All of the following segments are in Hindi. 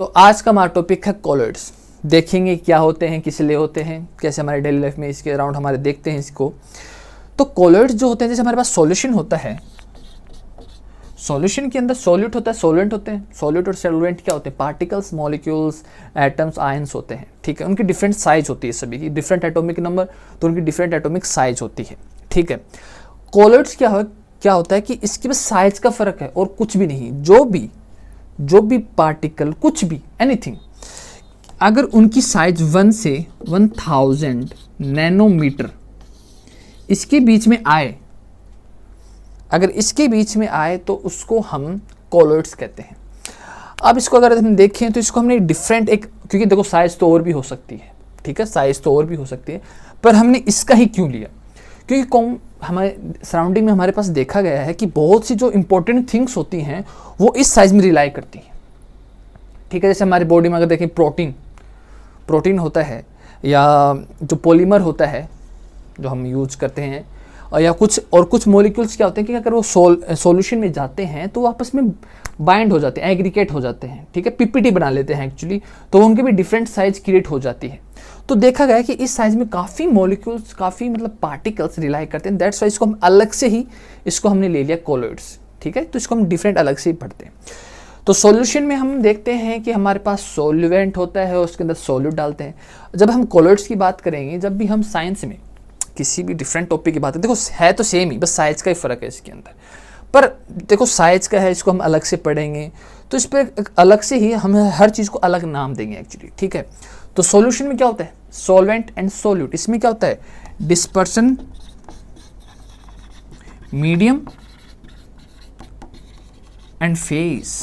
तो आज का हमारा टॉपिक है कॉलॉइड्स। देखेंगे क्या होते हैं, किस लिए होते हैं, कैसे हमारे डेली लाइफ में इसके अराउंड हमारे देखते हैं इसको। तो कॉलॉइड्स जो होते हैं, जैसे हमारे पास सॉल्यूशन होता है, सॉल्यूशन के अंदर सॉल्यूट होता है, सॉल्वेंट होते हैं। सॉल्यूट और सॉल्वेंट क्या होते हैं? पार्टिकल्स, मॉलिक्यूल्स, एटम्स, आयंस होते हैं। ठीक है, उनकी डिफरेंट साइज होती है, सभी की डिफरेंट एटॉमिक नंबर, तो उनकी डिफरेंट एटॉमिक साइज होती है। ठीक है, कॉलॉइड्स क्या होता है कि इसके बस साइज का फर्क है और कुछ भी नहीं। जो भी पार्टिकल, कुछ भी, एनीथिंग, अगर उनकी साइज 1 से 1000 नैनोमीटर इसके बीच में आए, अगर इसके बीच में आए तो उसको हम कॉलॉइड्स कहते हैं। अब इसको अगर हम देखें तो इसको हमने डिफरेंट क्योंकि देखो साइज तो और भी हो सकती है, ठीक है, साइज तो और भी हो सकती है, पर हमने इसका ही क्यों लिया? क्योंकि हमारे सराउंडिंग में हमारे पास देखा गया है कि बहुत सी जो इंपॉर्टेंट थिंग्स होती हैं वो इस साइज में रिलाई करती हैं। ठीक है, जैसे हमारी बॉडी में अगर देखें प्रोटीन होता है, या जो पॉलीमर होता है जो हम यूज करते हैं, या कुछ मॉलिक्यूल्स क्या होते हैं कि अगर वो सॉल्यूशन में जाते हैं तो वो आपस में बाइंड हो जाते हैं, एग्रीगेट हो जाते हैं। ठीक है, पीपीटी बना लेते हैं एक्चुअली, तो उनके भी डिफरेंट साइज क्रिएट हो जाती है। तो देखा गया कि इस साइज में काफ़ी मॉलिक्यूल्स, काफ़ी मतलब पार्टिकल्स रिलाई करते हैं। दैट्स वाई इसको हम अलग से ही हमने ले लिया कॉलॉइड्स। ठीक है, तो इसको हम डिफरेंट अलग से ही पढ़ते हैं। तो सॉल्यूशन में हम देखते हैं कि हमारे पास सॉल्वेंट होता है और उसके अंदर सॉल्यूट डालते हैं। जब हम कॉलॉइड्स की बात करेंगे, जब भी हम साइंस में किसी भी डिफरेंट टॉपिक की बात है, देखो है तो सेम ही, बस साइज का ही फ़र्क है इसके अंदर। पर देखो साइज का है, इसको हम अलग से पढ़ेंगे, तो इस पर अलग से ही हम हर चीज़ को अलग नाम देंगे एक्चुअली। ठीक है, तो सॉल्यूशन में क्या होता है? Solvent and solute. इसमें क्या होता है? Dispersion, medium and phase.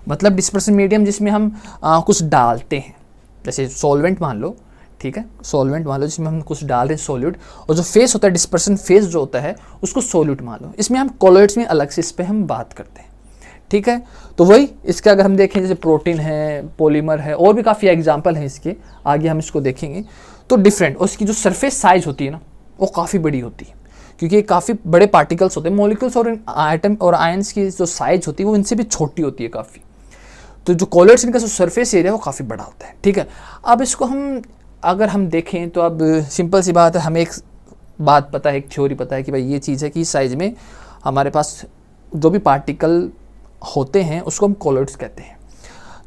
मतलब डिस्पर्सन मीडियम जिसमें हम कुछ डालते हैं, जैसे सॉल्वेंट मान लो, ठीक है, सॉल्वेंट मान लो जिसमें हम कुछ डाल रहे हैं, सॉल्यूट, और जो फेस होता है, डिस्पर्सन फेस जो होता है, उसको सॉल्यूट मान लो। इसमें हम कॉलॉइड्स में अलग से इस पर हम बात करते हैं। ठीक है, तो वही इसके अगर हम देखें, जैसे प्रोटीन है, पॉलीमर है, और भी काफ़ी एग्जाम्पल हैं इसके, आगे हम इसको देखेंगे। तो डिफरेंट, और उसकी जो सरफेस साइज होती है ना, वो काफ़ी बड़ी होती है, क्योंकि ये काफ़ी बड़े पार्टिकल्स होते हैं। मॉलिक्यूल्स और एटम और आयंस की जो साइज होती है वो इनसे भी छोटी होती है काफ़ी। तो जो कॉलॉइड्स, इनका जो सरफेस एरिया है वो काफ़ी बड़ा होता है। ठीक है, अब इसको अगर हम देखें तो अब सिंपल सी बात है, हमें एक बात पता है, एक थ्योरी पता है कि भाई ये चीज़ है कि इस साइज में हमारे पास जो भी पार्टिकल होते हैं उसको हम कॉलॉइड्स कहते हैं।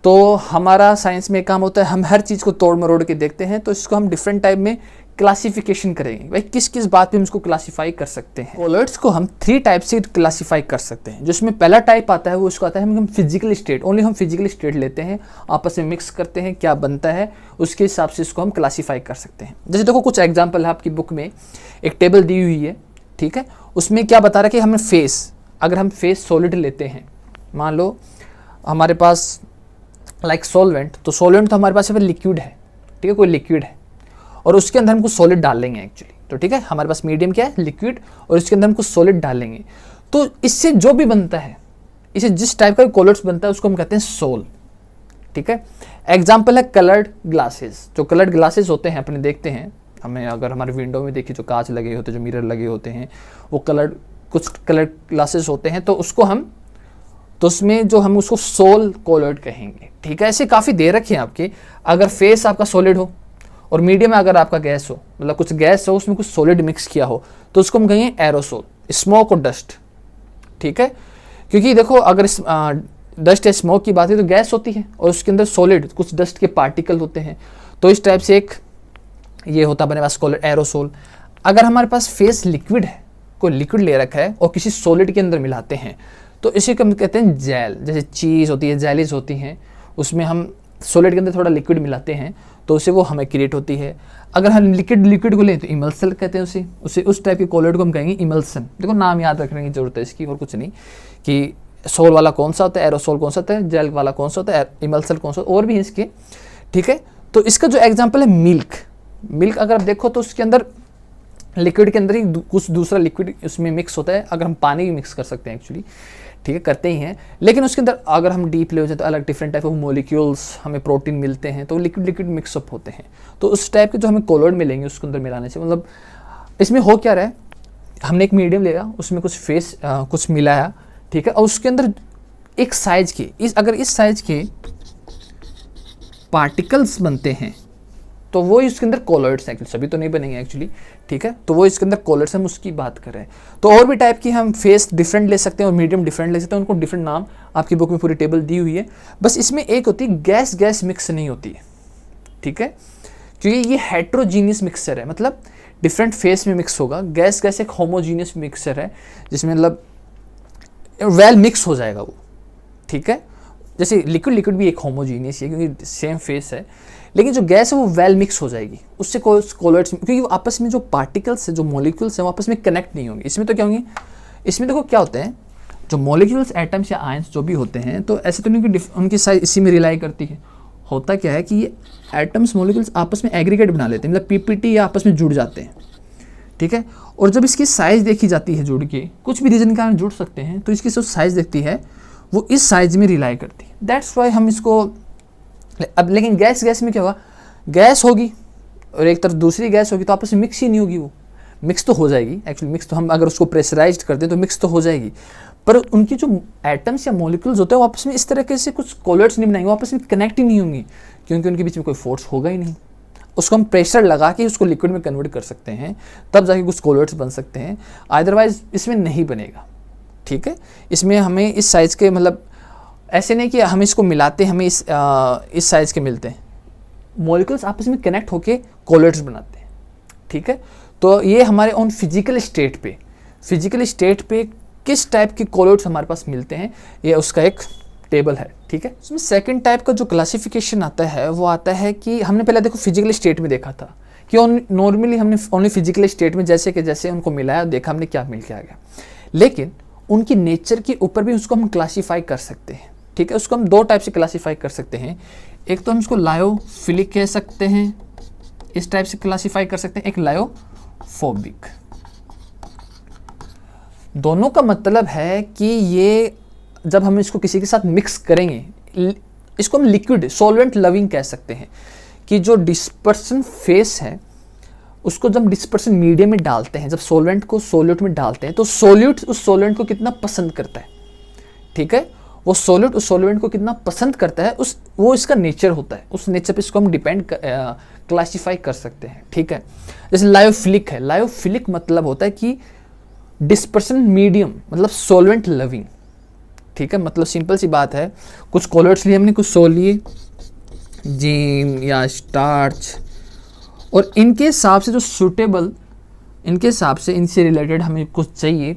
तो हमारा साइंस में काम होता है, हम हर चीज़ को तोड़ मरोड़ के देखते हैं, तो इसको हम डिफरेंट टाइप में क्लासिफिकेशन करेंगे। भाई किस किस बात पे हम इसको क्लासीफाई कर सकते हैं। कॉलॉइड्स को हम 3 टाइप से क्लासीफाई कर सकते हैं। जिसमें पहला टाइप आता है वो उसको आता है हम फिजिकल स्टेट, ओनली हम फिजिकल स्टेट लेते हैं, आपस में मिक्स करते हैं, क्या बनता है उसके हिसाब से इसको हम क्लासीफाई कर सकते हैं। जैसे देखो कुछ एग्जाम्पल है आपकी बुक में, एक टेबल दी हुई है, ठीक है, उसमें क्या बता रहा है कि हमें अगर हम फेस सॉलिड लेते हैं, मान लो हमारे पास लाइक सॉल्वेंट, तो सॉल्वेंट तो हमारे पास लिक्विड है, ठीक है, कोई लिक्विड है, और उसके अंदर हम कुछ सॉलिड डाल लेंगे एक्चुअली। तो ठीक है, हमारे पास मीडियम क्या है? लिक्विड, और उसके अंदर हम कुछ सॉलिड डाल लेंगे। तो इससे जो भी बनता है, इसे जिस टाइप का कॉलॉइड्स बनता है उसको हम कहते हैं सोल। ठीक है, एग्जाम्पल है कलर्ड ग्लासेस। जो कलर्ड ग्लासेस होते हैं अपने देखते हैं, हमें अगर हमारे विंडो में देखिए जो कांच लगे होते हैं, जो मिरर लगे होते हैं, वो कुछ कलर्ड ग्लासेस होते हैं, तो उसमें जो हम उसको सोल कॉलॉइड कहेंगे। ठीक है, ऐसे काफ़ी दे रखे हैं आपके। अगर फेस आपका सॉलिड हो और मीडियम में अगर आपका गैस हो, मतलब कुछ गैस हो उसमें कुछ सॉलिड मिक्स किया हो, तो उसको हम कहेंगे एरोसोल, स्मोक और डस्ट। ठीक है, क्योंकि देखो अगर डस्ट या स्मोक की बात है तो गैस होती है और उसके अंदर सॉलिड कुछ डस्ट के पार्टिकल होते हैं, तो इस टाइप से एक ये होता है अपने पास कॉलॉइड एरोसोल। अगर हमारे पास फेस लिक्विड है, कोई लिक्विड ले रखा है और किसी सॉलिड के अंदर मिलाते हैं, तो इसे हम कहते हैं जेल। जैसे चीज़ होती है, जेलीज होती हैं, उसमें हम सॉलिड के अंदर थोड़ा लिक्विड मिलाते हैं तो उससे वो हमें क्रिएट होती है। अगर हम लिक्विड को लें तो इमल्सन कहते हैं उसे उस टाइप के कॉलॉइड को हम कहेंगे इमल्सन। देखो नाम याद रखने की जरूरत है इसकी, और कुछ नहीं, कि सोल वाला कौन सा होता है, एरोसोल कौन सा होता है, जेल वाला कौन सा होता है, इमल्सन कौन सा, और भी है इसके। ठीक है, तो इसका जो एग्जाम्पल है मिल्क अगर आप देखो तो उसके अंदर लिक्विड के अंदर ही कुछ दूसरा लिक्विड उसमें मिक्स होता है। अगर हम पानी भी मिक्स कर सकते हैं एक्चुअली, ठीक है, करते ही हैं, लेकिन उसके अंदर अगर हम डीप ले हो जाए तो अलग डिफरेंट टाइप ऑफ मॉलिक्यूल्स हमें प्रोटीन मिलते हैं, तो लिक्विड मिक्सअप होते हैं। तो उस टाइप के जो हमें कॉलॉइड मिलेंगे उसके अंदर मिलाने से, मतलब इसमें हो क्या रहा है, हमने एक मीडियम लिया, उसमें कुछ मिलाया, ठीक है, और उसके अंदर एक साइज के अगर इस साइज के पार्टिकल्स बनते हैं तो वो इसके अंदर कॉलॉइड्स हैं, एक्चुअली सभी तो नहीं बनेंगे एक्चुअली, ठीक है। तो वो इसके अंदर कॉलॉइड्स, हम उसकी बात कर रहे हैं। तो और भी टाइप की हम फेस डिफरेंट ले सकते हैं और मीडियम डिफरेंट ले सकते हैं, उनको डिफरेंट नाम आपकी बुक में पूरी टेबल दी हुई है। बस इसमें एक होती है गैस गैस मिक्स नहीं होती है, ठीक है, क्योंकि ये हेट्रोजीनियस मिक्सचर है, मतलब डिफरेंट फेस में मिक्स होगा। गैस गैस एक होमोजीनियस मिक्सचर है जिसमें मतलब वेल मिक्स हो जाएगा वो, ठीक है। जैसे लिक्विड लिक्विड भी एक होमोजीनियस है क्योंकि सेम फेस है, लेकिन जो गैस है वो वेल मिक्स हो जाएगी, उससे कोई कॉलॉइड्स, क्योंकि वो आपस में जो पार्टिकल्स है, जो मॉलिक्यूल्स हैं वो आपस में कनेक्ट नहीं होंगे। इसमें तो क्या होंगे, इसमें देखो क्या होते हैं, जो मॉलिक्यूल्स, एटम्स या आयंस जो भी होते हैं, तो ऐसे तो नहीं कि उनकी साइज इसी में रिलाई करती है। होता क्या है कि ये एटम्स मॉलिक्यूल्स आपस में एग्रीगेट बना लेते हैं, मतलब पीपीटी या आपस में जुड़ जाते हैं, ठीक है। और जब इसकी साइज़ देखी जाती है जुड़ के, कुछ भी रीजन के कारण जुड़ सकते हैं, तो इसकी जो साइज़ देखती है वो इस साइज में रिलाई करती है। दैट्स वाई हम इसको, अब लेकिन गैस गैस में क्या होगा, गैस होगी और एक तरफ दूसरी गैस होगी, तो आपस में मिक्स ही नहीं होगी। वो मिक्स तो हो जाएगी एक्चुअली, मिक्स तो हम अगर उसको प्रेशराइज्ड कर दें तो मिक्स तो हो जाएगी, पर उनकी जो एटम्स या मॉलिक्यूल्स होते हैं वो आपस में इस तरीके से कुछ कॉलॉइड्स नहीं बनाएंगे, वो आपस में कनेक्ट ही नहीं होंगी, क्योंकि उनके बीच में कोई फोर्स होगा ही नहीं। उसको हम प्रेशर लगा के उसको लिक्विड में कन्वर्ट कर सकते हैं, तब जाके कुछ कॉलॉइड्स बन सकते हैं, अदरवाइज इसमें नहीं बनेगा, ठीक है। इसमें हमें इस साइज़ के, मतलब ऐसे नहीं कि हम इसको मिलाते हमें इस साइज़ के मिलते हैं, मॉलिक्यूल्स आपस में कनेक्ट होके कॉलॉइड्स बनाते हैं, ठीक है। तो ये हमारे ऑन फिजिकल स्टेट पे किस टाइप के कॉलॉइड्स हमारे पास मिलते हैं, ये उसका एक टेबल है, ठीक है। उसमें सेकंड टाइप का जो क्लासिफिकेशन आता है वो आता है कि हमने पहले देखो फिजिकल स्टेट में देखा था कि नॉर्मली हमने ओनली फिजिकल स्टेट में जैसे कि जैसे उनको मिलाया, देखा हमने क्या मिल के आ गया, लेकिन उनकी नेचर के ऊपर भी उसको हम क्लासीफाई कर सकते हैं, ठीक है। उसको हम दो टाइप से क्लासीफाई कर सकते हैं। एक तो हम इसको लायोफिलिक कह सकते हैं, इस टाइप से क्लासीफाई कर सकते हैं, एक लायोफोबिक। दोनों का मतलब है कि ये जब हम इसको किसी के साथ मिक्स करेंगे, इसको हम लिक्विड सॉल्वेंट लविंग कह सकते हैं, कि जो डिस्पर्सन फेस है उसको जब डिस्पर्सन मीडियम में डालते हैं, जब सॉल्वेंट को सोल्यूट में डालते हैं, तो सोल्यूट उस सॉल्वेंट को कितना पसंद करता है, ठीक है। वो सॉल्यूट उस सॉल्वेंट को कितना पसंद करता है, वो इसका नेचर होता है, उस नेचर पे इसको हम डिपेंड क्लासीफाई कर सकते हैं, ठीक है। जैसे लायोफिलिक है, लायोफिलिक मतलब होता है कि डिस्पर्सन मीडियम, मतलब सॉल्वेंट लविंग, ठीक है। मतलब सिंपल सी बात है, कुछ कॉलॉइड्स लिए हमने, कुछ सोल लिए, जीन या स्टार्च, और इनके हिसाब से जो सूटेबल, इनके हिसाब से इनसे रिलेटेड हमें कुछ चाहिए,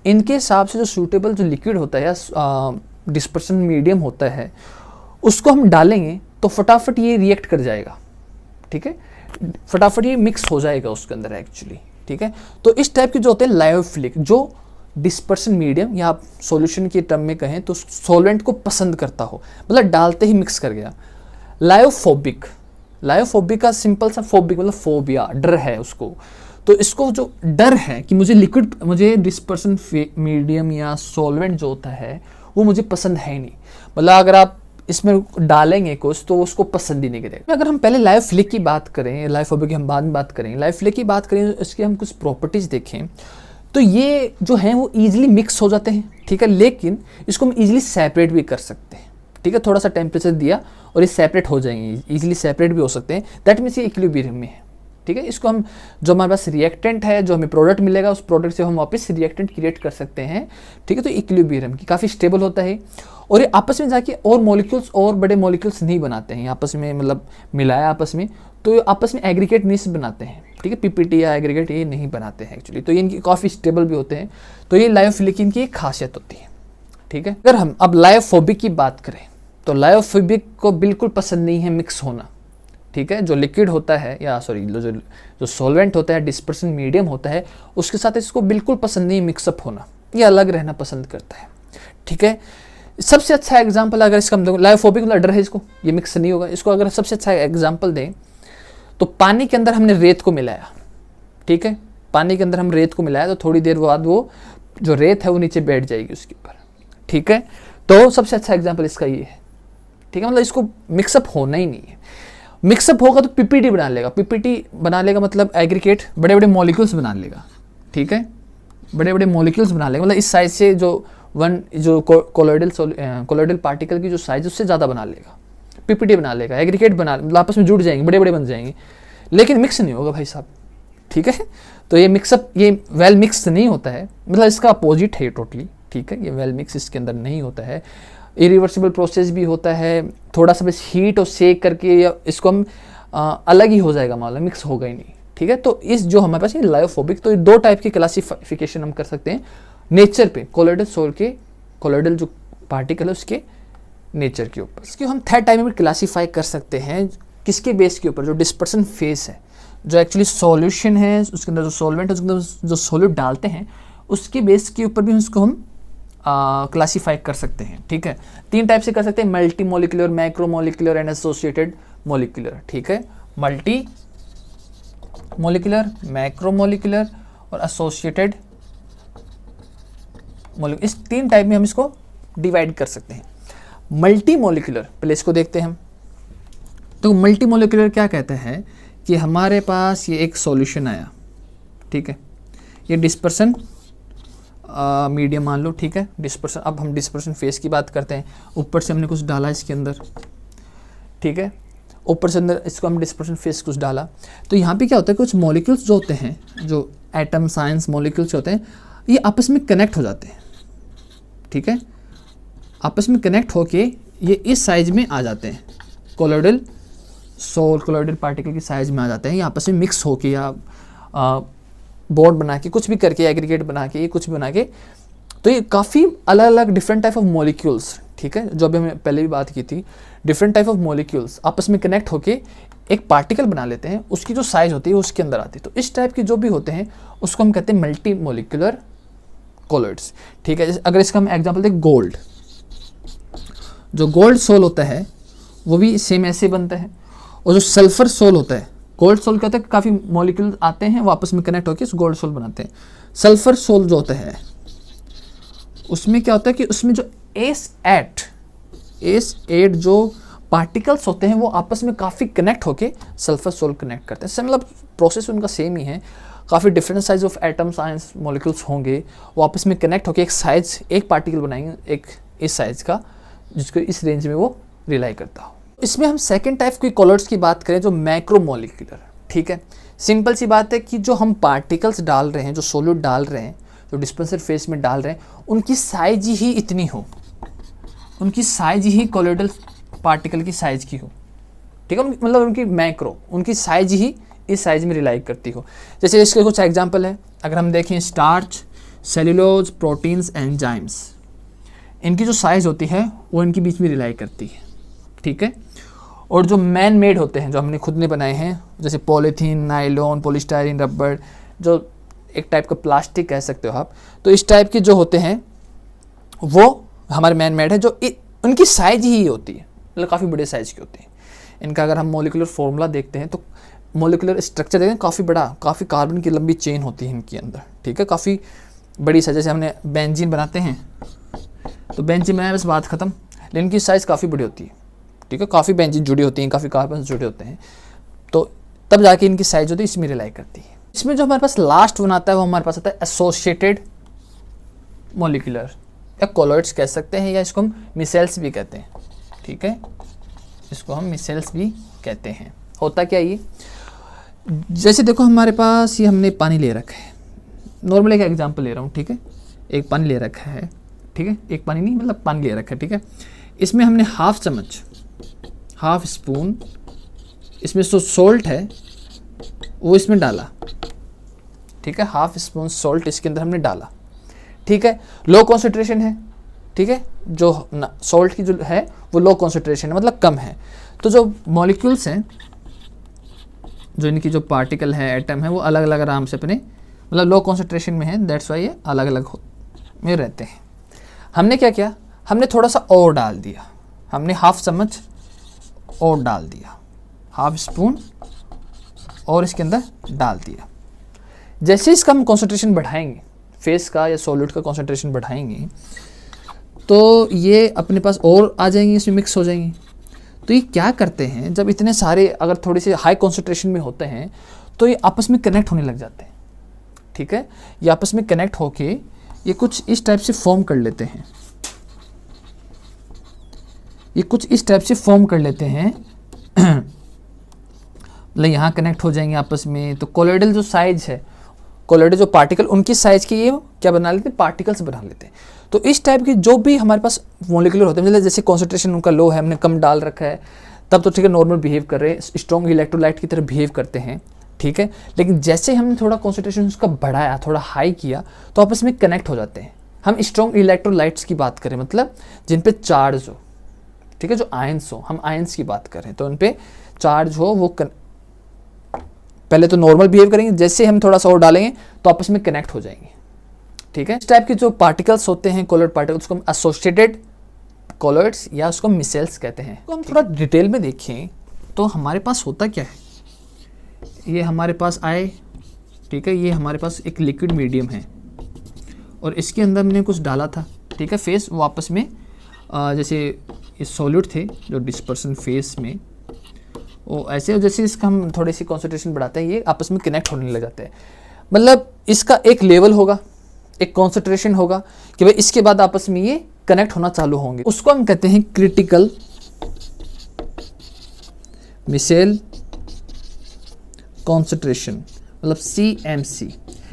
इनके हिसाब से जो सूटेबल जो लिक्विड होता है या डिस्पर्सन मीडियम होता है उसको हम डालेंगे तो फटाफट ये रिएक्ट कर जाएगा, ठीक है, फटाफट ये मिक्स हो जाएगा उसके अंदर एक्चुअली, ठीक है। तो इस टाइप के जो होते हैं लायोफिलिक, जो डिस्पर्सन मीडियम या आप सॉल्यूशन की टर्म में कहें तो सॉल्वेंट को पसंद करता हो, मतलब डालते ही मिक्स कर गया। लायोफोबिक, लायोफोबिक का सिंपल सा फोबिक मतलब फोबिया, डर है उसको, तो इसको जो डर है कि मुझे डिस्पर्सन मीडियम या सॉल्वेंट जो होता है वो मुझे पसंद है ही नहीं, मतलब अगर आप इसमें डालेंगे कुछ तो उसको पसंद ही नहीं करेगा। अगर हम पहले लायोफिलिक की बात करें, लायोफोबिक की हम बाद में बात करेंगे, लायोफिलिक की बात करें, इसकी हम कुछ प्रॉपर्टीज़ देखें तो ये जो हैं वो ईजिली मिक्स हो जाते हैं, ठीक है, लेकिन इसको हम ईजिली सेपरेट भी कर सकते हैं, ठीक है। थोड़ा सा टेम्परेचर दिया और ये सेपरेट हो जाएंगे, ईजिली सेपरेट भी हो सकते हैं, दैट मीन्स ये इक्विलिब्रियम में है, ठीक है। इसको हम, जो हमारे पास रिएक्टेंट है, जो हमें प्रोडक्ट मिलेगा, उस प्रोडक्ट से हम वापस रिएक्टेंट क्रिएट कर सकते हैं, ठीक है। तो इक्विलिब्रियम की काफ़ी स्टेबल होता है और ये आपस में जाके और मॉलिक्यूल्स और बड़े मॉलिक्यूल्स नहीं बनाते हैं आपस में, मतलब मिलाया आपस में तो आपस में एग्रीगेट नहीं बनाते हैं, ठीक है। पीपीटी या एग्रीगेट ये नहीं बनाते हैं एक्चुअली, तो ये इनकी काफ़ी स्टेबल भी होते हैं, तो ये लायोफिलिक की एक खासियत होती है, ठीक है। अगर हम अब लायोफोबिक की बात करें तो लायोफोबिक को बिल्कुल पसंद नहीं है मिक्स होना, ठीक है। जो लिक्विड होता है या सॉरी जो सॉल्वेंट होता है, डिस्पर्सन मीडियम होता है, उसके साथ इसको बिल्कुल पसंद नहीं मिक्सअप होना, ये अलग रहना पसंद करता है, ठीक है। सबसे अच्छा एग्जाम्पल अगर इसका हम लायोफोबिक मतलब डर है इसको, ये मिक्स नहीं होगा, इसको अगर सबसे अच्छा एग्जाम्पल दें तो पानी के अंदर हमने रेत को मिलाया, ठीक है, पानी के अंदर हम रेत को मिलाया तो थोड़ी देर बाद वो जो रेत है वो नीचे बैठ जाएगी उसके ऊपर, ठीक है। तो सबसे अच्छा एग्जाम्पल इसका ये है, ठीक है, मतलब इसको मिक्सअप होना ही नहीं है। मिक्सअप होगा तो पीपीटी बना लेगा, पीपीटी बना लेगा मतलब एग्रीगेट, बड़े बड़े मॉलिक्यूल्स बना लेगा, ठीक है, बड़े बड़े मॉलिक्यूल्स बना लेगा, मतलब इस साइज से जो कोलोइडल पार्टिकल की जो साइज उससे ज़्यादा बना लेगा, पीपीटी बना लेगा, एग्रीगेट बना, मतलब आपस में जुड़ जाएंगे, बड़े बड़े बन जाएंगे, लेकिन मिक्स नहीं होगा भाई साहब, ठीक है। तो ये मिक्सअप, ये वेल मिक्स नहीं होता है, मतलब इसका अपोजिट है टोटली, ठीक है। ये वेल मिक्स इसके अंदर नहीं होता है, इरिवर्सिबल प्रोसेस भी होता है, थोड़ा सा बस हीट और सेक करके या इसको हम अलग ही हो जाएगा, मामला मिक्स होगा ही नहीं, ठीक है। तो इस जो हमारे पास ये लायोफोबिक, तो ये दो टाइप की क्लासिफिकेशन हम कर सकते हैं नेचर पे, कोलोइडल सोल के, कोलोइडल जो पार्टिकल है उसके नेचर के ऊपर। इसको हम थर्ड टाइप में क्लासीफाई कर सकते हैं, किसके बेस के ऊपर, जो डिस्पर्सन फेस है, जो एक्चुअली सॉल्यूशन है उसके अंदर जो सॉल्वेंट है उसके अंदर जो सॉल्यूट डालते हैं उसके बेस के ऊपर भी उसको हम क्लासीफाई कर सकते हैं, ठीक है। तीन टाइप से कर सकते हैं, multi molecular, macro molecular and associated molecular, ठीक है। मल्टी मोलिकुलर, मैक्रो मोलिकुलर और एसोसिएटेड मोलिकुलर, इस तीन टाइप में हम इसको डिवाइड कर सकते हैं। मल्टी मोलिकुलर, पहले इसको देखते हैं हम। तो मल्टी मोलिकुलर क्या कहता है कि हमारे पास ये एक सॉल्यूशन आया, ठीक है, ये डिस्पर्सन मीडियम मान लो, ठीक है, डिस्पर्सन। अब हम डिस्पर्सन फेस की बात करते हैं, ऊपर से हमने कुछ डाला इसके अंदर, ठीक है, ऊपर से अंदर इसको हम डिस्पर्सन फेस कुछ डाला, तो यहाँ पे क्या होता है, कुछ मॉलिक्यूल्स जो होते हैं, जो एटम साइंस मॉलिक्यूल्स होते हैं, ये आपस में कनेक्ट हो जाते हैं, ठीक है, आपस में कनेक्ट होके ये इस साइज में आ जाते हैं, कोलोइडल सोल, कोलोइडल पार्टिकल की साइज में आ जाते हैं, ये आपस में मिक्स होके या बोर्ड बना के कुछ भी करके, एग्रीगेट बना के, ये कुछ बना के, तो ये काफ़ी अलग अलग डिफरेंट टाइप ऑफ मॉलिक्यूल्स, ठीक है, जो अभी हमने पहले भी बात की थी, डिफरेंट टाइप ऑफ मॉलिक्यूल्स आपस में कनेक्ट होके एक पार्टिकल बना लेते हैं, उसकी जो साइज होती है उसके अंदर आती है। तो इस टाइप के जो भी होते हैं उसको हम कहते हैं मल्टी मोलिकुलर कोलोइड्स, ठीक है। अगर इसका हम एग्जाम्पल दें, गोल्ड, जो गोल्ड सोल होता है वो भी सेम ऐसे बनता है, और जो सल्फर सोल होता है, गोल्ड सोल क्या होता है, काफ़ी मॉलिक्यूल आते हैं वो आपस में कनेक्ट होकर इस गोल्ड सोल बनाते हैं। सल्फर सोल जो होता है उसमें क्या होता है कि उसमें जो एस एट जो पार्टिकल्स होते हैं वो आपस में काफ़ी कनेक्ट होके सल्फर सोल कनेक्ट करते हैं। मतलब प्रोसेस उनका सेम ही है, काफ़ी different size of atom science molecules होंगे, वो आपस में कनेक्ट होके एक साइज, एक पार्टिकल बनाएंगे, एक इस साइज का, जिसको इस रेंज में वो रिलाई करता हो। इसमें हम सेकेंड टाइप की कोलोइड्स की बात करें, जो मैक्रोमोलिकुलर, ठीक है। सिंपल सी बात है कि जो हम पार्टिकल्स डाल रहे हैं, जो सोल्यूट डाल रहे हैं, जो डिस्पेंसर फेस में डाल रहे हैं, उनकी साइज ही इतनी हो, उनकी साइज ही कोलोइडल पार्टिकल की साइज की हो, ठीक है, मतलब उनकी मैक्रो, उनकी साइज ही इस साइज में रिलाई करती हो। जैसे इसके कुछ एग्जाम्पल है, अगर हम देखें, स्टार्च, सेल्यूलोज, प्रोटीन्स, एंजाइम्स, इनकी जो साइज होती है वो इनके बीच में रिलाई करती है, ठीक है। और जो मैन मेड होते हैं, जो हमने खुद ने बनाए हैं, जैसे पॉलीथीन, नायलॉन, पॉलीस्टायरीन, रबर, जो एक टाइप का प्लास्टिक कह सकते हो आप, तो इस टाइप के जो होते हैं वो हमारे मैन मेड है, जो उनकी साइज ही होती है, मतलब काफ़ी बड़े साइज की होती है। इनका अगर हम मोलिकुलर फॉर्मूला देखते हैं तो मोलिकुलर स्ट्रक्चर देखते हैं, काफ़ी बड़ा, काफ़ी कार्बन की लंबी चेन होती है इनके अंदर, ठीक है, काफ़ी बड़ी साइज। जैसे हमने बेंजीन बनाते हैं, तो बेंजीन बनाया बस बात खत्म, लेकिन इनकी साइज़ काफ़ी बड़ी होती है, ठीक है, काफ़ी बेंजीन जुड़ी होती हैं, काफ़ी कार्बन जुड़े होते हैं, तो तब जाके इनकी साइज होती है, इसमें रिलाई करती है। इसमें जो हमारे पास लास्ट वन आता है वो हमारे पास आता है एसोसिएटेड मोलिकुलर, या कोलोइड्स कह सकते हैं, या इसको हम मिसेल्स भी कहते हैं, ठीक है, इसको हम मिसेल्स भी कहते हैं। होता क्या ये, जैसे देखो हमारे पास ये हमने पानी ले रखा है, नॉर्मल एक एग्जांपल ले रहा हूँ, ठीक है, एक पानी ले रखा है, ठीक है, एक पानी नहीं मतलब पानी ले रखा है, ठीक है, इसमें हमने हाफ चम्मच, हाफ स्पून इसमें जो सोल्ट है वो इसमें डाला, ठीक है, हाफ स्पून सोल्ट इसके अंदर हमने डाला, ठीक है, लो कॉन्सेंट्रेशन है, ठीक है, जो सोल्ट की जो है वो लो कॉन्सेंट्रेशन है, मतलब कम है। तो जो मॉलिक्यूल्स हैं, जो इनकी जो पार्टिकल है, एटम है, वो अलग अलग आराम से अपने मतलब लो कॉन्सेंट्रेशन में है, दैट्स वाई ये अलग अलग में रहते हैं। हमने क्या किया, हमने थोड़ा सा और डाल दिया, हमने हाफ चम्मच और डाल दिया, हाफ स्पून और इसके अंदर डाल दिया। जैसे इसका हम कॉन्सेंट्रेशन बढ़ाएंगे, फेस का या सॉल्यूट का कॉन्सेंट्रेशन बढ़ाएंगे, तो ये अपने पास और आ जाएंगे, इसमें मिक्स हो जाएंगे। तो ये क्या करते हैं, जब इतने सारे अगर थोड़े से हाई कॉन्सेंट्रेशन में होते हैं तो ये आपस में कनेक्ट होने लग जाते हैं, ठीक है, ये आपस में कनेक्ट होके ये कुछ इस टाइप से फॉर्म कर लेते हैं, ये कुछ इस टाइप से फॉर्म कर लेते हैं मतलब यहाँ कनेक्ट हो जाएंगे आपस में। तो कोलोइडल जो साइज है, कोलोइडल जो पार्टिकल उनकी साइज की ये क्या बना लेते हैं, पार्टिकल्स बना लेते हैं। तो इस टाइप के जो भी हमारे पास मॉलिक्यूलर होते हैं, मतलब जैसे कॉन्सेंट्रेशन उनका लो है, हमने कम डाल रखा है, तब तो ठीक है, नॉर्मल बिहेव कर रहे हैं, स्ट्रॉन्ग इलेक्ट्रोलाइट की तरह बिहेव करते हैं, ठीक है। लेकिन जैसे हमने थोड़ा कॉन्सेंट्रेशन उसका बढ़ाया, थोड़ा हाई किया, तो आपस में कनेक्ट हो जाते हैं। हम स्ट्रॉन्ग इलेक्ट्रोलाइट्स की बात करें, मतलब जिन पे चार्ज हो, ठीक है, जो आयंस हो, हम आयंस की बात करें, तो उन पे चार्ज हो, वो पहले तो नॉर्मल बिहेव करेंगे, जैसे हम थोड़ा सा और डालेंगे तो आपस में कनेक्ट हो जाएंगे, ठीक है। इस टाइप के जो पार्टिकल्स होते हैं, कोलोइड पार्टिकल्स, उसको हम एसोसिएटेड कोलोइड्स या उसको मिसेल्स कहते हैं। तो हम थोड़ा डिटेल में देखें तो हमारे पास होता क्या है, ये हमारे पास आए, ठीक है, ये हमारे पास एक लिक्विड मीडियम है और इसके अंदर मैंने कुछ डाला था, ठीक है, फेस, वो आपस में जैसे ये सॉल्यूट थे जो डिस्पर्सन फेस में, वो ऐसे जैसे इसका हम थोड़ी सी कॉन्सेंट्रेशन बढ़ाते हैं, ये आपस में कनेक्ट होने लग जाते हैं। मतलब इसका एक लेवल होगा, एक कॉन्सेंट्रेशन होगा कि भाई इसके बाद आपस में ये कनेक्ट होना चालू होंगे, उसको हम कहते हैं क्रिटिकल मिसेल कॉन्सेंट्रेशन, मतलब CMC।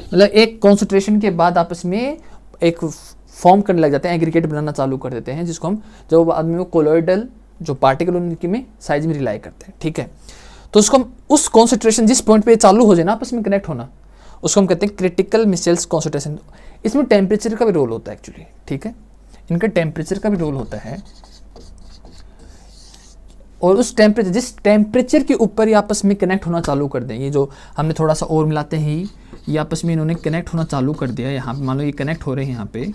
मतलब एक कॉन्सेंट्रेशन के बाद आपस में एक फॉर्म करने लग जाते हैं, एग्रीगेट बनाना चालू कर देते हैं, जिसको हम जब बाद में वो कोलोइडल जो पार्टिकल उनकी में साइज में रिलाई करते हैं, ठीक है। तो उसको हम उस कॉन्सेंट्रेशन जिस पॉइंट पे चालू हो जाए ना आपस में कनेक्ट होना, उसको हम कहते हैं क्रिटिकल मिसेल्स कॉन्सेंट्रेशन। इसमें टेम्परेचर का भी रोल होता है एक्चुअली, ठीक है, इनका टेम्परेचर का भी रोल होता है। और उस टेम्परेचर, जिस टेम्परेचर के ऊपर ये आपस में कनेक्ट होना चालू कर दें, ये जो हमने थोड़ा सा और मिलाते ही ये आपस में इन्होंने कनेक्ट होना चालू कर दिया, यहाँ पे मान लो ये कनेक्ट हो रहे हैं यहाँ पे,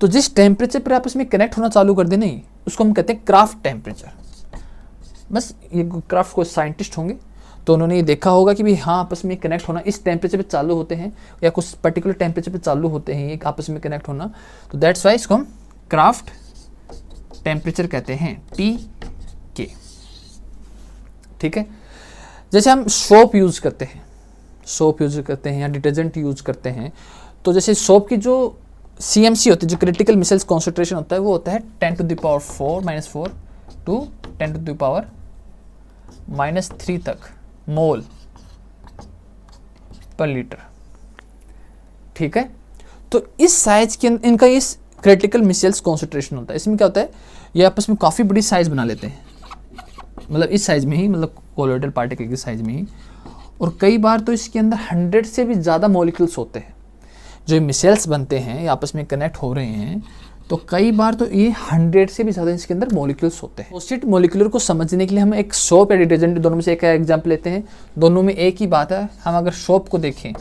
तो जिस टेम्परेचर पर आपस में कनेक्ट होना चालू कर दें, उसको हम कहते हैं क्राफ्ट टेम्परेचर। बस ये क्राफ्ट को साइंटिस्ट होंगे तो उन्होंने ये देखा होगा कि भाई हाँ, आपस में कनेक्ट होना इस टेम्परेचर पे चालू होते हैं या कुछ पर्टिकुलर टेम्परेचर पे चालू होते हैं ये आपस में कनेक्ट होना, तो दैट्स वाई इसको हम क्राफ्ट टेम्परेचर कहते हैं, TK, ठीक है। जैसे हम सोप यूज़ करते हैं या डिटर्जेंट यूज़ करते हैं, तो जैसे सोप की जो CMC होती है, जो क्रिटिकल मिसेल्स कॉन्सेंट्रेशन होता है, वो होता है 10 to the power 4 to 10 to the power -3 तक मोल पर लीटर, ठीक है। तो इस साइज के इनका इस क्रिटिकल मिसेल्स कॉन्सेंट्रेशन होता है। इसमें क्या होता है, ये आपस में काफ़ी बड़ी साइज बना लेते हैं, मतलब इस साइज में ही, मतलब कोलोइडल पार्टिकल की साइज में ही। और कई बार तो इसके अंदर 100 से भी ज़्यादा मॉलिक्यूल्स होते हैं। जो मिसेल्स बनते हैं, ये आपस में कनेक्ट हो रहे हैं, तो कई बार तो ये 100 से भी ज़्यादा इसके अंदर मॉलिक्यूल्स होते हैं। ऑपोजिट मॉलिक्यूलर को समझने के लिए हम एक सोप या डिटर्जेंट, दोनों में से एक एग्जाम्पल लेते हैं, दोनों में एक ही बात है। हम अगर सोप को देखें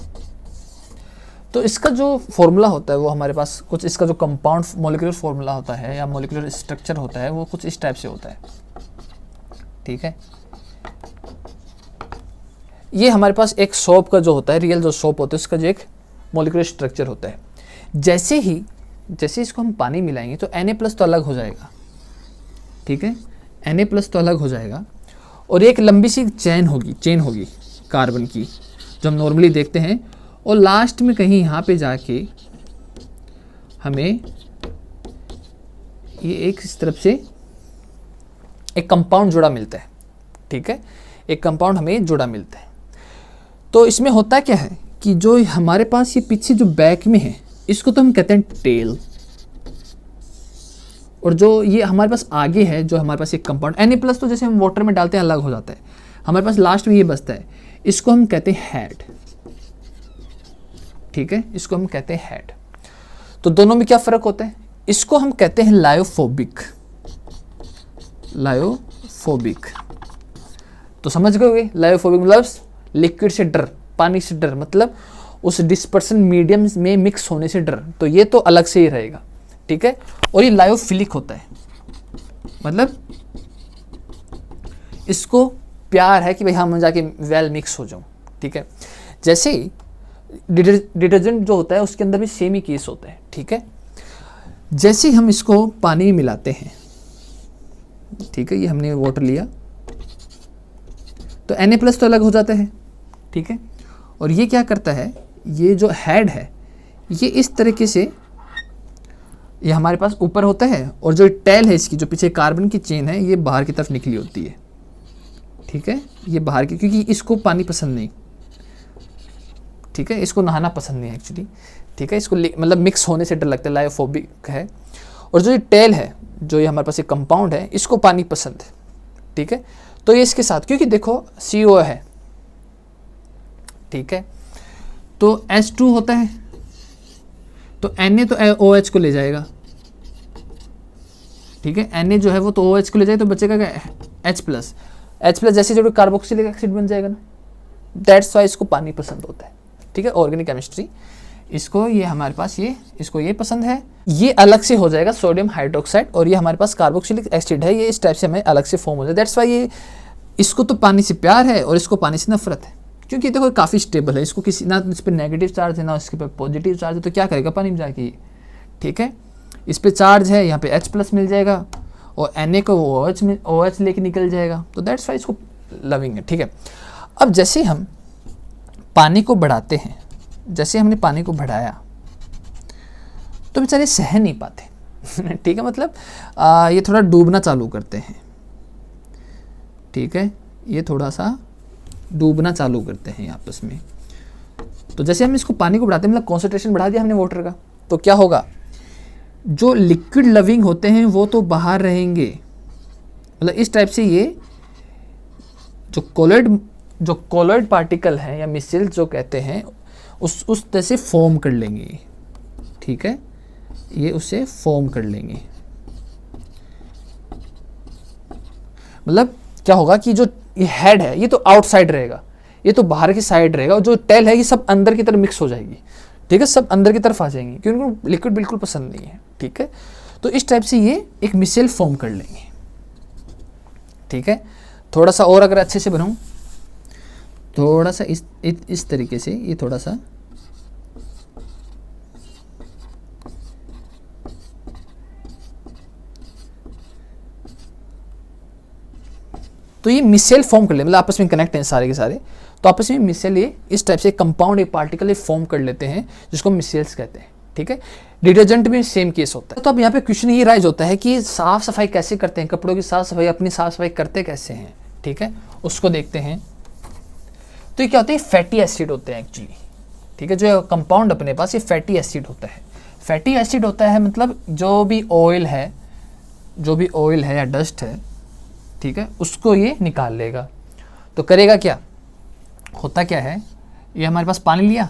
तो इसका जो फॉर्मूला होता है वो हमारे पास कुछ, इसका जो कंपाउंड मॉलिक्यूलर फॉर्मूला होता है या मॉलिक्यूलर स्ट्रक्चर होता है, वो कुछ इस टाइप से होता है, ठीक है। ये हमारे पास एक सोप का जो होता है, रियल जो सोप होता है, उसका जो एक मॉलिक्यूलर स्ट्रक्चर होता है। जैसे इसको हम पानी मिलाएंगे तो Na+ तो अलग हो जाएगा, ठीक है, Na+ तो अलग हो जाएगा, और एक लंबी सी चेन होगी कार्बन की, जो हम नॉर्मली देखते हैं, और लास्ट में कहीं यहाँ पे जाके हमें ये एक इस तरफ से एक कंपाउंड जुड़ा मिलता है, ठीक है, एक कंपाउंड हमें जुड़ा मिलता है। तो इसमें होता क्या है कि जो हमारे पास ये पीछे जो बैक में है, इसको तो हम कहते हैं टेल, और जो ये हमारे पास आगे है, जो हमारे पास एक कंपाउंड Na+ तो जैसे हम वाटर में डालते हैं अलग हो जाता है, हमारे पास लास्ट में ये बचता है, इसको हम कहते हैं हेड, ठीक है, इसको हम कहते हैं हेड। तो दोनों में क्या फ़र्क होता है, इसको हम कहते हैं लायोफोबिक। तो समझ गए, लायोफोबिक मतलब लिक्विड से डर, पानी से डर, मतलब उस डिस्पर्सन मीडियम में मिक्स होने से डर, तो ये तो अलग से ही रहेगा, ठीक है। और ये लायोफिलिक होता है, मतलब इसको प्यार है कि भाई हम जाके वेल मिक्स हो जाऊं, ठीक है। जैसे ही डिटर्जेंट जो होता है उसके अंदर भी सेम ही केस होता है, ठीक है। जैसे हम इसको पानी में मिलाते हैं, ठीक है, ये हमने वाटर लिया तो Na+ तो अलग हो जाता है, ठीक है। और ये क्या करता है, ये जो हेड है ये इस तरीके से ये हमारे पास ऊपर होता है और जो टेल है इसकी, जो पीछे कार्बन की चेन है, ये बाहर की तरफ निकली होती है, ठीक है, ये बाहर की, क्योंकि इसको पानी पसंद नहीं, ठीक है, इसको नहाना पसंद नहीं एक्चुअली, ठीक है, इसको मतलब मिक्स होने से डर लगता है, लायोफोबिक है। और जो ये टेल है, जो ये हमारे पास एक कंपाउंड है, इसको पानी पसंद है, ठीक है। तो ये इसके साथ, क्योंकि देखो CO है, ठीक है, तो H2 होता है, तो Na तो OH को ले जाएगा, ठीक है, Na जो है वो तो OH को ले जाएगा, तो बचेगा क्या, H+, जैसे जो कार्बोक्सिलिक एसिड बन जाएगा ना, दैट्स वाई इसको पानी पसंद होता है, ठीक है। ऑर्गेनिक केमिस्ट्री, इसको ये हमारे पास इसको ये पसंद है, ये अलग से हो जाएगा सोडियम हाइड्रोक्साइड, और ये हमारे पास कार्बोक्सिलिक एसिड है, ये इस टाइप से हमें अलग से फॉर्म हो जाए, दैट्स वाई ये, इसको तो पानी से प्यार है और इसको पानी से नफरत है, क्योंकि देखो काफ़ी स्टेबल है, इसको किसी ना इस पर नेगेटिव चार्ज है ना इसके पर पॉजिटिव चार्ज है, तो क्या करेगा पानी में जाके, ठीक है, इस पर चार्ज है, यहाँ पे H+ मिल जाएगा और Na को OH लेके निकल जाएगा, तो दैट्स वाई इसको लविंग है, ठीक है। अब जैसे हम पानी को बढ़ाते हैं, जैसे हमने पानी को बढ़ाया तो बेचारे सह नहीं पाते ठीक है, मतलब ये थोड़ा डूबना चालू करते हैं, ठीक है, ये थोड़ा सा डूबना चालू करते हैं आपस में। तो जैसे हम इसको पानी को बढ़ाते हैं, मतलब कॉन्सेंट्रेशन बढ़ा दिया हमने वाटर का, तो क्या होगा, जो लिक्विड लविंग होते हैं वो तो बाहर रहेंगे, मतलब इस टाइप से ये जो कोलॉइड पार्टिकल है या मिसेल जो कहते हैं, उस तरह से फॉर्म कर लेंगे, ठीक है, ये उससे फॉर्म कर लेंगे। मतलब क्या होगा कि जो ये हेड है ये तो आउटसाइड रहेगा, ये तो बाहर की साइड रहेगा, और जो टेल है ये सब अंदर की तरफ मिक्स हो जाएगी, ठीक है, सब अंदर की तरफ आ जाएंगे, क्योंकि उनको लिक्विड बिल्कुल पसंद नहीं है, ठीक है। तो इस टाइप से ये एक मिसेल फॉर्म कर लेंगे, ठीक है। थोड़ा सा और अगर अच्छे से बनाऊं, थोड़ा सा इस तरीके से, ये थोड़ा सा तो ये मिसेल फॉर्म कर ले, मतलब आपस में कनेक्ट हैं सारे के सारे, तो आपस में मिसेल ये इस टाइप से कंपाउंड एक पार्टिकल ये फॉर्म कर लेते हैं, जिसको मिसेल्स कहते हैं, ठीक है। डिटर्जेंट में सेम केस होता है। तो अब यहाँ पे क्वेश्चन ये राइज होता है कि साफ सफाई कैसे करते हैं, कपड़ों की साफ सफाई, अपनी साफ सफाई करते कैसे हैं, ठीक है, उसको देखते हैं। तो ये क्या होते हैं, फैटी एसिड होते हैं एक्चुअली, ठीक है, जो कंपाउंड अपने पास ये फैटी एसिड होता है। फैटी एसिड होता है मतलब जो भी ऑयल है या डस्ट है, ठीक है, उसको ये निकाल लेगा। तो करेगा क्या, होता क्या है, ये हमारे पास पानी लिया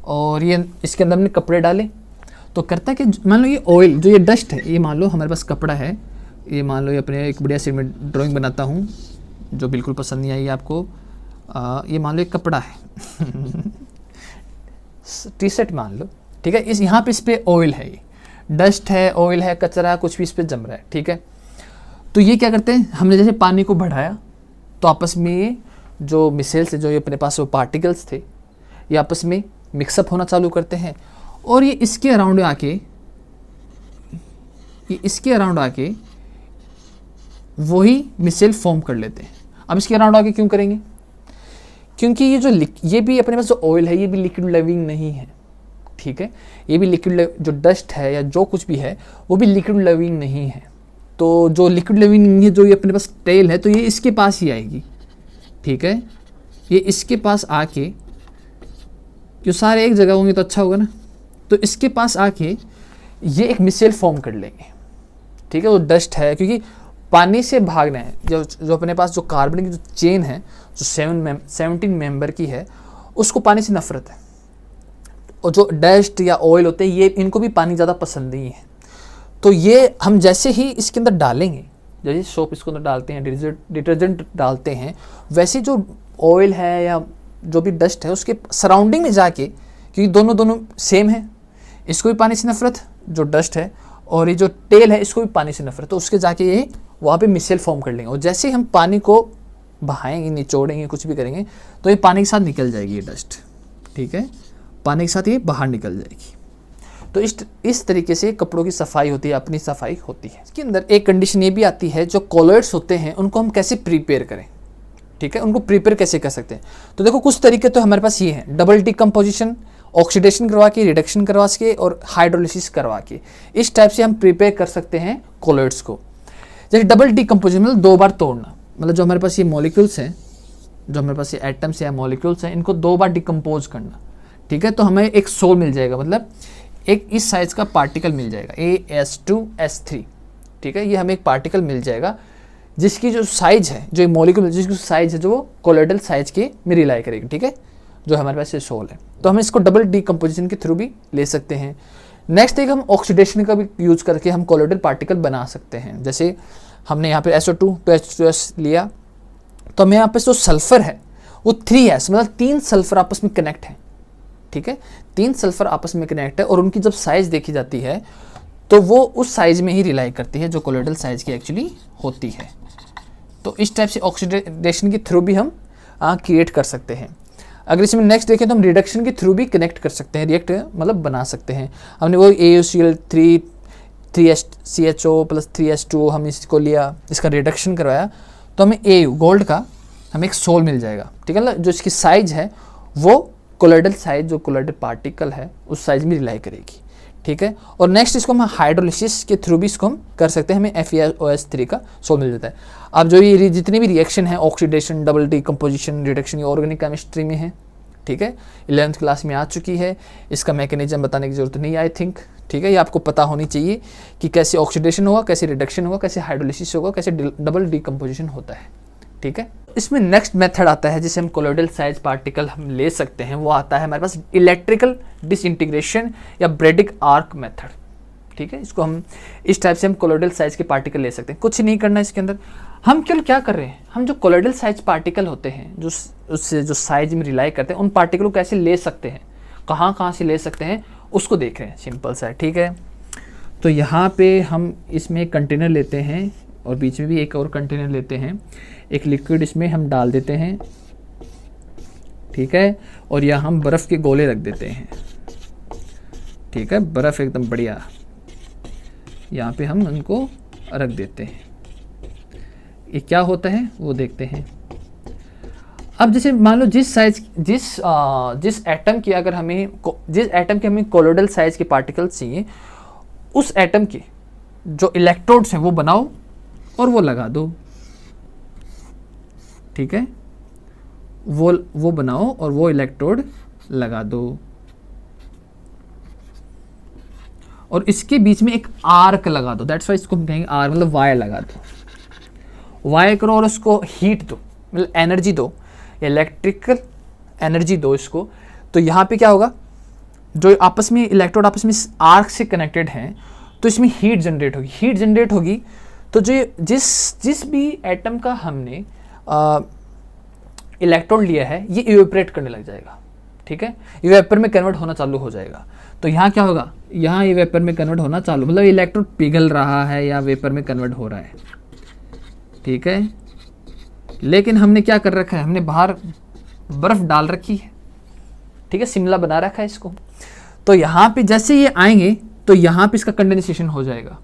और ये इसके अंदर हमने कपड़े डाले, तो करता है कि मान लो ये ऑयल जो ये डस्ट है, ये मान लो हमारे पास कपड़ा है, ये मान लो ये अपने एक बढ़िया सी में ड्राइंग बनाता हूँ जो बिल्कुल पसंद नहीं आई आपको, ये मान लो एक कपड़ा है टी-शर्ट मान लो, ठीक है, इस यहाँ पे इस पर ऑयल है, ये डस्ट है, ऑयल है, कचरा कुछ भी इस पर जम रहा है, ठीक है। तो ये क्या करते हैं, हमने जैसे पानी को बढ़ाया तो आपस में ये जो मिसेल्स है, जो ये अपने पास वो पार्टिकल्स थे, ये आपस में मिक्सअप होना चालू करते हैं, और ये इसके अराउंड आके वही मिसेल फॉर्म कर लेते हैं। अब इसके अराउंड आके क्यों करेंगे, क्योंकि ये भी अपने पास जो ऑयल है ये भी लिक्विड लिविंग नहीं है, ठीक है, ये भी लिक्विड, जो डस्ट है या जो कुछ भी है वो भी लिक्विड लिविंग नहीं है। तो जो लिक्विड लिविंग नहीं है, जो ये अपने पास टेल है, तो ये इसके पास ही आएगी, ठीक है, ये इसके पास आके, जो सारे एक जगह होंगे तो अच्छा होगा ना, तो इसके पास आके ये एक मिसेल फॉर्म कर लेंगे, ठीक है। वो डस्ट है, क्योंकि पानी से भागना है, जो अपने पास जो कार्बन की जो चेन है, जो 17 मेंबर की है, उसको पानी से नफरत है, और जो डस्ट या ऑयल होते हैं ये इनको भी पानी ज़्यादा पसंद नहीं है। तो ये हम जैसे ही इसके अंदर डालेंगे, जैसे सोप इसके अंदर डालते हैं, डिटर्जेंट डालते हैं, वैसे जो ऑयल है या जो भी डस्ट है उसके सराउंडिंग में जाके, क्योंकि दोनों सेम है, इसको भी पानी से नफरत जो डस्ट है, और ये जो टेल है इसको भी पानी से नफरत, तो उसके जाके ये वहाँ पे मिसेल फॉर्म कर लेंगे, और जैसे ही हम पानी को बहाएंगे, निचोड़ेंगे, कुछ भी करेंगे, तो ये पानी के साथ निकल जाएगी ये डस्ट, ठीक है, पानी के साथ ये बाहर निकल जाएगी। तो इस तरीके से कपड़ों की सफाई होती है, अपनी सफाई होती है। इसके अंदर एक कंडीशन ये भी आती है, जो कॉलॉइड्स होते हैं उनको हम कैसे प्रिपेयर करें, ठीक है, उनको प्रिपेयर कैसे कर सकते हैं। तो देखो कुछ तरीके तो हमारे पास ये हैं, डबल डिकम्पोजिशन ऑक्सीडेशन करवा के, रिडक्शन करवा के और हाइड्रोलिसिस करवा के, इस टाइप से हम प्रिपेयर कर सकते हैं कोलॉइड्स को। जैसे डबल डिकम्पोजिशन मतलब 2 बार तोड़ना, मतलब जो हमारे पास ये मॉलिक्यूल्स हैं, जो हमारे पास ये एटम्स या मॉलिक्यूल्स हैं, इनको 2 बार डिकम्पोज करना, ठीक है। तो हमें एक सोल मिल जाएगा, मतलब एक इस साइज का पार्टिकल मिल जाएगा AS2S3, ठीक है। ये हमें एक पार्टिकल मिल जाएगा जिसकी जो साइज है, जो मॉलिक्यूल जिसकी साइज है, जो वो कोलोइडल साइज के में रिलाई करेगी, ठीक है, जो हमारे पास ये सोल है। तो हम इसको डबल डिकम्पोजिशन के थ्रू भी ले सकते हैं। नेक्स्ट एक हम ऑक्सीडेशन का भी यूज करके हम कोलोइडल पार्टिकल बना सकते हैं। जैसे हमने यहाँ पे SO2 तो H2S लिया, तो हमें यहाँ पे जो सल्फर है वो 3S, मतलब 3 सल्फर आपस में कनेक्ट है, ठीक है, 3 सल्फर आपस में कनेक्ट है और उनकी जब साइज देखी जाती है तो वो उस साइज में ही रिलाई करती है जो कोलोइडल साइज की एक्चुअली होती है। तो इस टाइप से ऑक्सीडेशन के थ्रू भी हम क्रिएट कर सकते हैं। अगर इसमें नेक्स्ट देखें तो हम रिडक्शन के थ्रू भी कनेक्ट कर सकते हैं, रिएक्ट मतलब बना सकते हैं। हमने वो AuCl3 3CHO + 3H2O हम इसको लिया, इसका रिडक्शन करवाया, तो हमें Au गोल्ड का हमें एक सोल मिल जाएगा, ठीक है ना, जो इसकी साइज है वो कोलोइडल साइज, जो कोलोइडल पार्टिकल है उस साइज में रिलाई करेगी, ठीक है। और नेक्स्ट इसको हम हाइड्रोलिसिस के थ्रू भी इसको हम कर सकते हैं, हमें FeOS3 का सोल मिल जाता है। अब जो ये जितनी भी रिएक्शन है, ऑक्सीडेशन, डबल डिकम्पोजिशन, रिडक्शन, ये ऑर्गेनिक केमिस्ट्री में है, ठीक है, 11th क्लास में आ चुकी है। इसका मैकेनिज्म बताने की जरूरत नहीं, आई थिंक, ठीक है। ये आपको पता होनी चाहिए कि कैसे ऑक्सीडेशन होगा, कैसे रिडक्शन होगा, कैसे हाइड्रोलिसिस होगा, कैसे डबल डिकम्पोजिशन होता है, ठीक है। इसमें नेक्स्ट मेथड आता है जिसे हम कोलोइडल साइज पार्टिकल हम ले सकते हैं, वो आता है हमारे पास इलेक्ट्रिकल डिसइंटीग्रेशन या ब्रेडिक आर्क मेथड, ठीक है। इसको हम इस टाइप से हम कोलोइडल साइज के पार्टिकल ले सकते हैं। कुछ नहीं करना इसके अंदर, हम केवल क्या कर रहे हैं, हम जो कोलोइडल साइज पार्टिकल होते हैं, जो उससे जो साइज में रिलाई करते हैं, उन पार्टिकल को कैसे ले सकते हैं, कहाँ से ले सकते हैं, उसको देख रहे हैं। सिंपल सा है, ठीक है। तो यहाँ पे हम इसमें एक कंटेनर लेते हैं और बीच में भी एक और कंटेनर लेते हैं, एक लिक्विड इसमें हम डाल देते हैं, ठीक है, और यहाँ हम बर्फ़ के गोले रख देते हैं, ठीक है, बर्फ़ एकदम बढ़िया यहाँ पे हम उनको रख देते हैं। ये क्या होता है वो देखते हैं। अब जैसे मान लो जिस एटम की अगर हमें जिस एटम के हमें कोलोइडल साइज के पार्टिकल्स चाहिए, उस एटम के जो इलेक्ट्रोड्स हैं वो बनाओ और वो लगा दो, ठीक है, वो बनाओ और वो इलेक्ट्रोड लगा दो, और इसके बीच में एक आर्क लगा दो, दैट्स वाई इसको हम कहेंगे आर्क, मतलब वायर लगा दो, वायर करो और उसको हीट दो, मतलब एनर्जी दो, इलेक्ट्रिकल एनर्जी दो इसको। तो यहाँ पे क्या होगा, जो आपस में इलेक्ट्रोड आपस में आर्क से कनेक्टेड हैं, तो इसमें हीट जनरेट होगी, हीट जनरेट होगी तो जो जिस भी एटम का हमने इलेक्ट्रॉन लिया है ये इवेपोरेट करने लग जाएगा, ठीक है, ये वेपर में कन्वर्ट होना चालू हो जाएगा। तो यहाँ क्या होगा, यहाँ ये वेपर में कन्वर्ट होना चालू, मतलब इलेक्ट्रॉन पिघल रहा है या वेपर में कन्वर्ट हो रहा है, ठीक है। लेकिन हमने क्या कर रखा है, हमने बाहर बर्फ डाल रखी है, ठीक है, शिमला बना रखा है इसको। तो यहाँ पे जैसे ये आएंगे तो यहाँ पे इसका कंडेंसेशन हो जाएगा,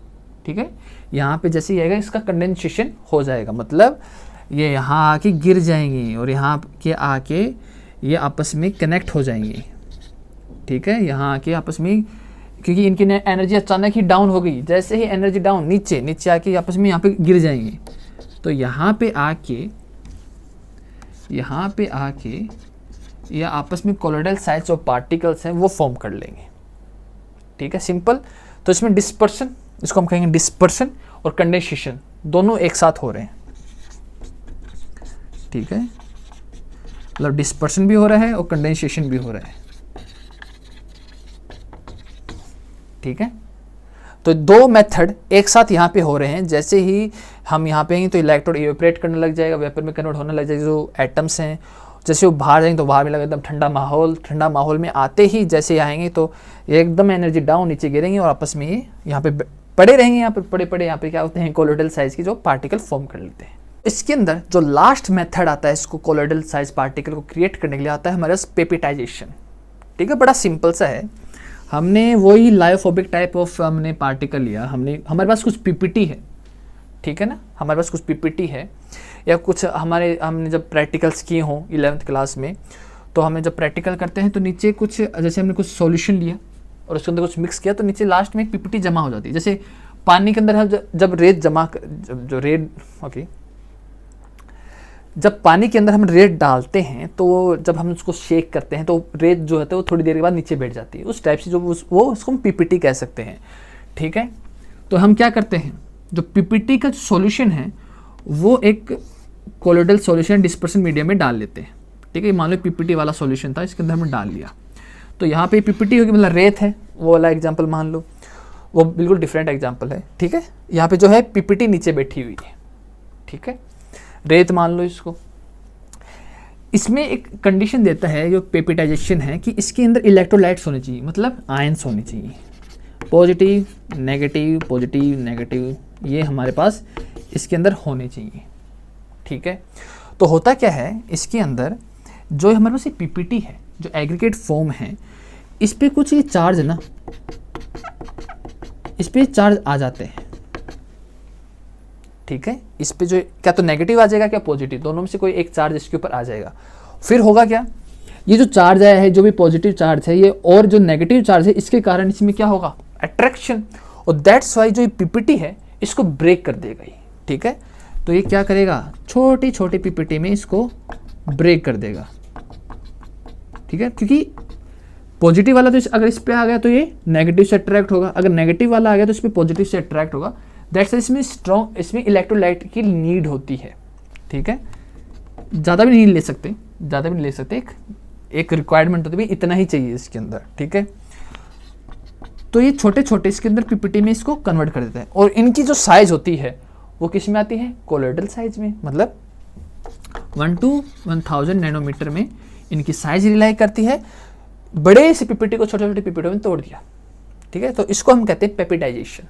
ठीक है, यहाँ पे जैसे ये आएगा इसका कंडेंसेशन हो जाएगा, मतलब ये यहाँ आके गिर जाएंगे और यहाँ के आके ये आपस में कनेक्ट हो जाएंगे, ठीक है, यहाँ आके आपस में, क्योंकि इनकी एनर्जी अचानक ही डाउन हो गई, जैसे ही एनर्जी डाउन नीचे आके आपस में यहाँ पे गिर जाएंगे। तो यहाँ पे आके ये आपस में कोलोइडल साइज जो पार्टिकल्स हैं वो फॉर्म कर लेंगे, ठीक है, सिंपल। तो इसमें डिस्पर्शन, इसको हम कहेंगे डिस्पर्शन और कंडेंसेशन दोनों एक साथ हो रहे हैं, ठीक है, मतलब डिस्पर्शन भी हो रहा है और कंडेंसेशन भी हो रहा है, ठीक है। तो दो मेथड एक साथ यहाँ पे हो रहे हैं। जैसे ही हम यहाँ पे आएंगे तो इलेक्ट्रोड इवेपोरेट करने लग जाएगा, वेपर में कन्वर्ट होने लग जाएगा, जो एटम्स हैं जैसे वो बाहर जाएंगे तो बाहर में लगा एकदम ठंडा माहौल में आते ही जैसे आएंगे तो एकदम एनर्जी डाउन नीचे गिरेंगे और आपस में ये यहाँ पे पड़े रहेंगे, यहाँ पे पड़े यहाँ पे क्या होते हैं, कोलोइडल साइज की जो पार्टिकल फॉर्म कर लेते हैं। इसके अंदर जो लास्ट मेथड आता है इसको कोलोइडल साइज पार्टिकल को क्रिएट करने के लिए आता है हमारे पास पेपेटाइजेशन, ठीक है, बड़ा सिंपल सा है। हमने वही लायोफोबिक टाइप ऑफ हमने पार्टिकल लिया, हमारे पास कुछ पीपीटी है, ठीक है ना, हमारे पास कुछ पीपीटी है या कुछ हमने जब प्रैक्टिकल्स किए हों 11th क्लास में, तो हमें जब प्रैक्टिकल करते हैं तो नीचे कुछ, जैसे हमने कुछ सॉल्यूशन लिया और उसके अंदर कुछ मिक्स किया, तो नीचे लास्ट में एक पीपीटी जमा हो जाती है। जैसे पानी के अंदर हम जब रेत जमा जो रेत ओके जब पानी के अंदर हम रेत डालते हैं तो जब हम उसको शेक करते हैं तो रेत जो है वो थोड़ी देर के बाद नीचे बैठ जाती है। उस टाइप से जो वो उसको हम पीपीटी कह सकते हैं, ठीक है। तो हम क्या करते हैं, जो पीपीटी का सॉल्यूशन है वो एक कोलोइडल सॉल्यूशन डिस्पर्सन मीडियम में डाल लेते हैं, ठीक है। मान लो पीपीटी वाला सॉल्यूशन था, इसके अंदर हमने डाल लिया, तो यहाँ पे पीपीटी होगी, मतलब रेत है, वो वाला एग्जाम्पल मान लो, वो बिल्कुल डिफरेंट एग्जाम्पल है, ठीक है। यहाँ पे जो है पीपीटी नीचे बैठी हुई है, ठीक है, रेत मान लो इसको। इसमें एक कंडीशन देता है जो पेपिटाइजेशन है कि इसके अंदर इलेक्ट्रोलाइट्स होने चाहिए, मतलब आयंस होने चाहिए, पॉजिटिव नेगेटिव, ये हमारे पास इसके अंदर होने चाहिए, ठीक है। तो होता क्या है, इसके अंदर जो हमारे पास ये पीपीटी है, जो एग्रीगेट फॉर्म है, इस पे कुछ ये चार्ज है ना, इस पे चार्ज आ जाते हैं, ठीक है। इस पे जो क्या तो नेगेटिव आ जाएगा क्या पॉजिटिव, दोनों में से कोई एक चार्ज इसके ऊपर आ जाएगा। फिर होगा क्या, ये जो चार्ज आया है, जो भी पॉजिटिव चार्ज है ये और जो नेगेटिव चार्ज है, इसके कारण इसमें क्या होगा, अट्रैक्शन, और दैट्स वाई जो ये पीपीटी है इसको ब्रेक कर देगा ये, ठीक है। तो ये क्या करेगा, छोटी छोटी पीपीटी में इसको ब्रेक कर देगा, ठीक है। क्योंकि पॉजिटिव वाला तो अगर इस पे आ गया तो ये नेगेटिव से अट्रैक्ट होगा, अगर नेगेटिव वाला आ गया तो इस पे पॉजिटिव से अट्रैक्ट होगा। दैट्स इसमें स्ट्रॉन्ग, इसमें इलेक्ट्रोलाइट की नीड होती है, ठीक है। ज़्यादा भी नहीं ले सकते, एक रिक्वायरमेंट होती है, इतना ही चाहिए इसके अंदर, ठीक है। तो ये छोटे छोटे इसके अंदर पीपीटी में इसको कन्वर्ट कर देता है, और इनकी जो साइज होती है वो किस में आती है, कोलोइडल साइज में, मतलब 1 to 1000 नैनोमीटर में इनकी साइज रिलाई करती है। बड़े से पीपीटी को छोटे छोटे पीपीटी में तोड़ दिया, ठीक है। तो इसको हम कहते हैं पेपिटाइजेशन।